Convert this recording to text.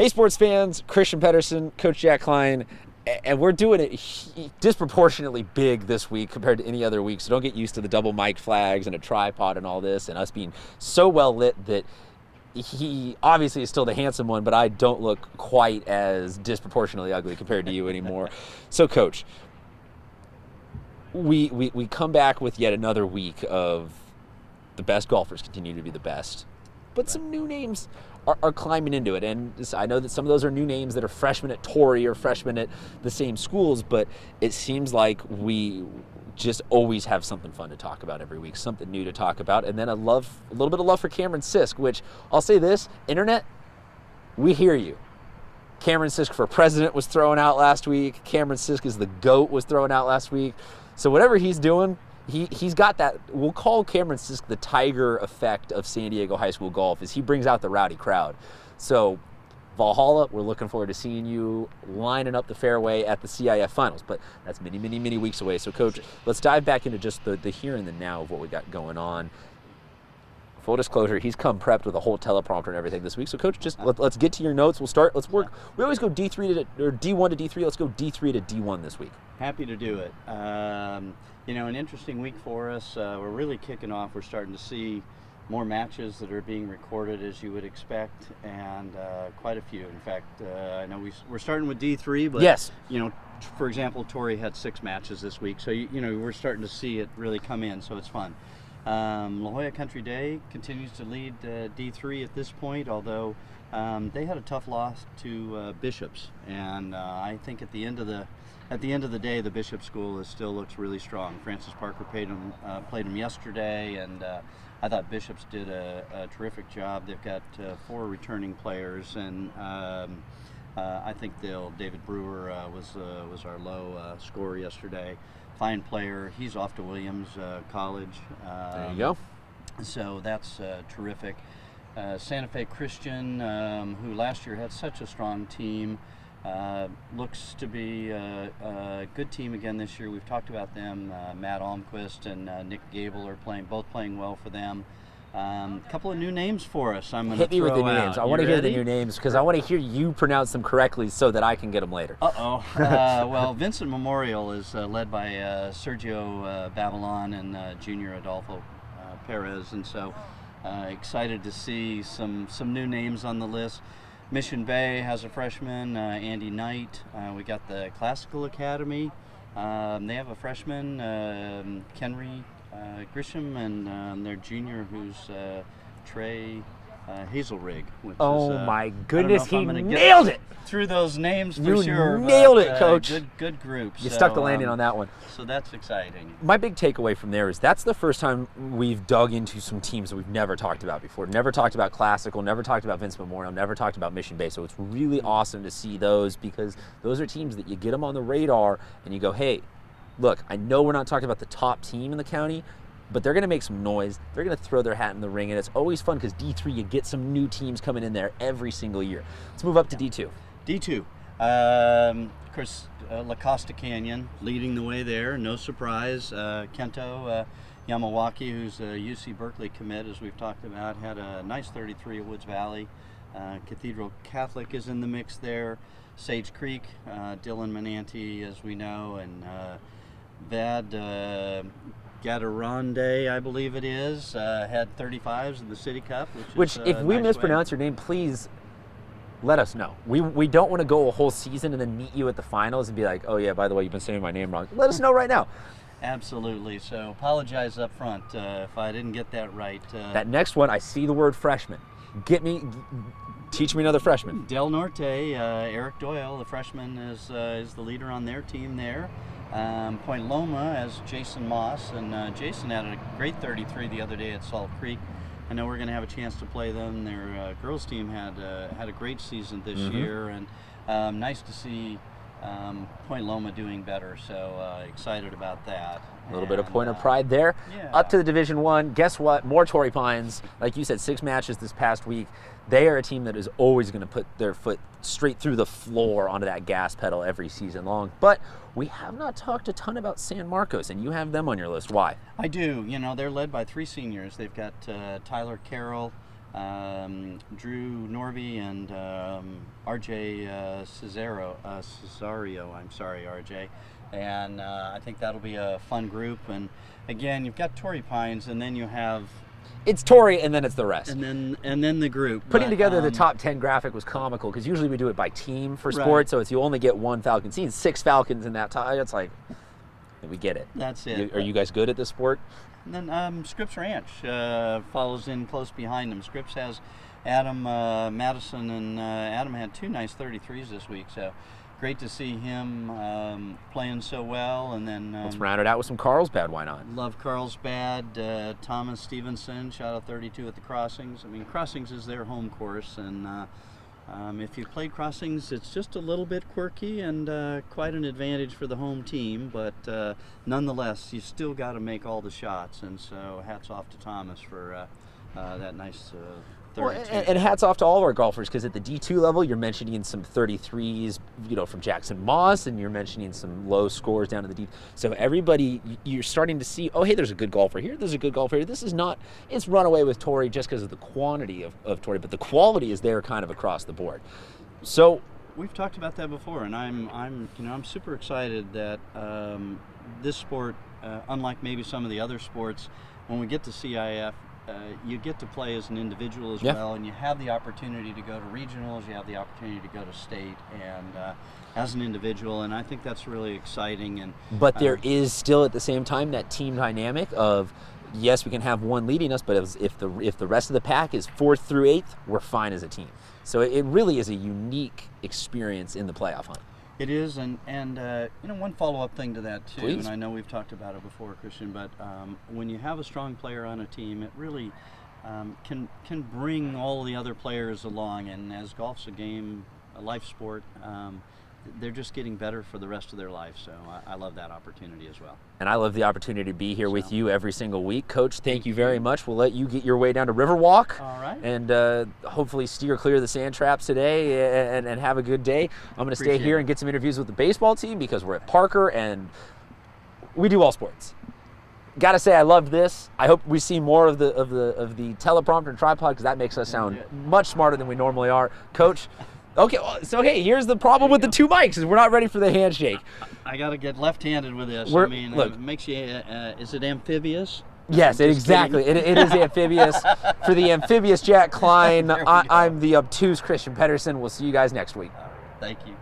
Hey, sports fans, Christian Pedersen, Coach Jack Klein, and we're doing it disproportionately big this week compared to any other week, so don't get used to the double mic flags and a tripod and all this and us being so well lit that he obviously is still the handsome one, but I don't look quite as disproportionately ugly compared to you anymore. So, Coach, we come back with yet another week of the best golfers continue to be the best, but some new names are climbing into it. And I know that some of those are new names that are freshmen at Torrey or freshmen at the same schools, but it seems like we just always have something fun to talk about every week, something new to talk about. And then a little bit of love for Cameron Sisk, which I'll say this, internet, we hear you. Cameron Sisk for president was thrown out last week. Cameron Sisk is the GOAT was thrown out last week. So whatever he's doing, he's got that. We'll call Cameron Sisk the Tiger effect of San Diego high school golf, is he brings out the rowdy crowd. So Valhalla, we're looking forward to seeing you lining up the fairway at the CIF finals, but that's many, many, many weeks away. So, Coach, let's dive back into just the here and the now of what we got going on. Full disclosure, he's come prepped with a whole teleprompter and everything this week. So, Coach, just let's get to your notes. We'll start. Let's work. We always go D1 to D3. Let's go D3 to D1 this week. Happy to do it. An interesting week for us. We're really kicking off. We're starting to see more matches that are being recorded, as you would expect, and quite a few. In fact, I know we're starting with D3, but yes, for example, Torrey had 6 matches this week, so we're starting to see it really come in, so it's fun. La Jolla Country Day continues to lead D3 at this point, although they had a tough loss to Bishops, and I think at the end of the day, the Bishop School still looks really strong. Francis Parker played them yesterday, and I thought Bishops did a terrific job. They've got 4 returning players, and I think David Brewer was our low scorer yesterday. Fine player. He's off to Williams College. There you go. So that's terrific. Santa Fe Christian, who last year had such a strong team, looks to be a good team again this year. We've talked about them. Matt Almquist and Nick Gable are both playing well for them. A couple of new names for us. I'm going to hit me with the new names. I want to hear the new names because I want to hear you pronounce them correctly so that I can get them later. Well, Vincent Memorial is led by Sergio Babylon and Junior Adolfo Perez, and so excited to see some new names on the list. Mission Bay has a freshman, Andy Knight. We got the Classical Academy. They have a freshman, Kenry Grisham, and their junior, who's Trey Hazelrig. My goodness, he nailed it! Through those names for sure. You nailed it, Coach. Good group. You stuck the landing on that one. So that's exciting. My big takeaway from there is that's the first time we've dug into some teams that we've never talked about before. Never talked about Classical, never talked about Vince Memorial, never talked about Mission Bay. So it's really awesome to see those, because those are teams that you get them on the radar and you go, hey, look, I know we're not talking about the top team in the county, but they're going to make some noise. They're going to throw their hat in the ring, and it's always fun because D3, you get some new teams coming in there every single year. Let's move up to D2. D2. Of course, La Costa Canyon leading the way there, no surprise. Kento Yamawaki, who's a UC Berkeley commit, as we've talked about, had a nice 33 at Woods Valley. Cathedral Catholic is in the mix there. Sage Creek, Dylan Menanti, as we know, and Vad Gadarande, I believe it is, had 35s in the City Cup. Which if we mispronounce your name, please let us know. We don't want to go a whole season and then meet you at the finals and be like, oh yeah, by the way, you've been saying my name wrong. Let us know right now. Absolutely. So apologize up front if I didn't get that right. That next one, I see the word freshman. Teach me another freshman. Del Norte, Eric Doyle, the freshman, is the leader on their team there. Point Loma as Jason Moss, and Jason had a great 33 the other day at Salt Creek. I know we're going to have a chance to play them. Their girls team had a great season this year, and nice to see Point Loma doing better. So excited about that. A little bit of point of pride there. Yeah. Up to the Division One. Guess what? More Torrey Pines. Like you said, 6 matches this past week. They are a team that is always going to put their foot straight through the floor onto that gas pedal every season long. But we have not talked a ton about San Marcos, and you have them on your list. Why? I do. They're led by 3 seniors. They've got Tyler Carroll, Drew Norby and RJ Cesario. I'm sorry, RJ. And I think that'll be a fun group. And again, you've got Torrey Pines, and then you have It's Torrey, and then it's the rest. and then the group. Putting But, together the top 10 graphic was comical because usually we do it by team for sports, so it's you only get one Falcon. Seeing 6 Falcons in that time, it's like, we get it. That's it. Are you guys good at this sport? And then Scripps Ranch follows in close behind them. Scripps has Adam Madison, and Adam had 2 nice 33s this week, so great to see him playing so well. And then Let's round it out with some Carlsbad. Why not? love Carlsbad, Thomas Stevenson shot a 32 at the Crossings. I mean, Crossings is their home course, and if you've played Crossings, it's just a little bit quirky and quite an advantage for the home team, but nonetheless, you still got to make all the shots, and so hats off to Thomas for that nice 32. Well, and hats off to all of our golfers because at the D2 level, you're mentioning some 33s, from Jackson Moss, and you're mentioning some low scores down to the D. So everybody, you're starting to see, oh, hey, there's a good golfer here. There's a good golfer here. This is not, it's run away with Torrey just because of the quantity of Torrey, but the quality is there kind of across the board. So we've talked about that before, and I'm super excited that this sport, unlike maybe some of the other sports, when we get to CIF, you get to play as an individual as well, and you have the opportunity to go to regionals, you have the opportunity to go to state, and as an individual, and I think that's really exciting. But there is still at the same time that team dynamic of, yes, we can have one leading us, but if the rest of the pack is 4th through 8th, we're fine as a team. So it really is a unique experience in the playoff hunt. It is, and one follow-up thing to that too, Please. and I know we've talked about it before, Christian, but when you have a strong player on a team, it really can bring all the other players along, and as golf's a game, a life sport, they're just getting better for the rest of their life, so I love that opportunity as well. And I love the opportunity to be here with you every single week. Coach, thank you very much. We'll let you get your way down to Riverwalk. All right. And hopefully steer clear of the sand traps today and have a good day. I'm going to stay here and get some interviews with the baseball team because we're at Parker and we do all sports. Got to say, I love this. I hope we see more of the teleprompter and tripod because that makes us sound much smarter than we normally are. Coach, okay, so hey, here's the problem with the 2 mics is we're not ready for the handshake. I got to get left-handed with this. Look, it makes you, is it amphibious? Yes, exactly. It is amphibious. For the amphibious Jack Klein, I'm the obtuse Christian Pedersen. We'll see you guys next week. Thank you.